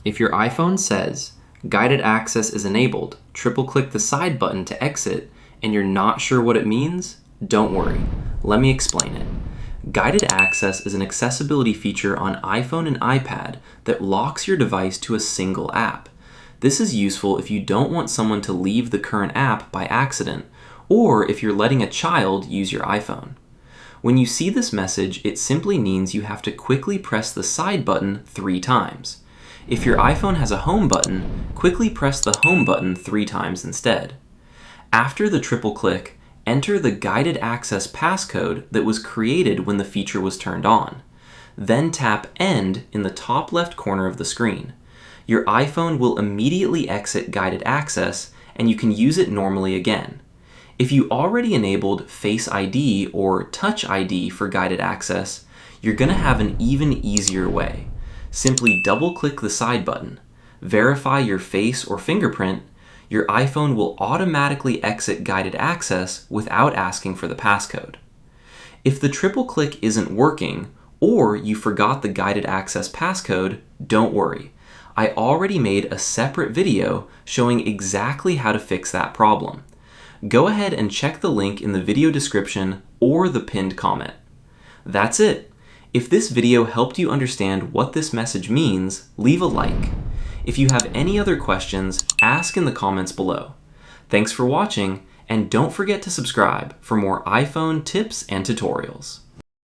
If your iPhone says, "Guided access is enabled," triple-click the side button to exit, and you're not sure what it means, don't worry. Let me explain it. Guided access is an accessibility feature on iPhone and iPad that locks your device to a single app. This is useful if you don't want someone to leave the current app by accident, or if you're letting a child use your iPhone. When you see this message, it simply means you have to quickly press the side button 3 times. If your iPhone has a home button, quickly press the home button 3 times instead. After the triple click, enter the guided access passcode that was created when the feature was turned on. Then tap End in the top left corner of the screen. Your iPhone will immediately exit guided access, and you can use it normally again. If you already enabled Face ID or Touch ID for guided access, you're going to have an even easier way. Simply double-click the side button, verify your face or fingerprint. Your iPhone will automatically exit guided access without asking for the passcode. If the triple click isn't working, or you forgot the guided access passcode, don't worry. I already made a separate video showing exactly how to fix that problem. Go ahead and check the link in the video description or the pinned comment. That's it. If this video helped you understand what this message means, leave a like. If you have any other questions, ask in the comments below. Thanks for watching, and don't forget to subscribe for more iPhone tips and tutorials.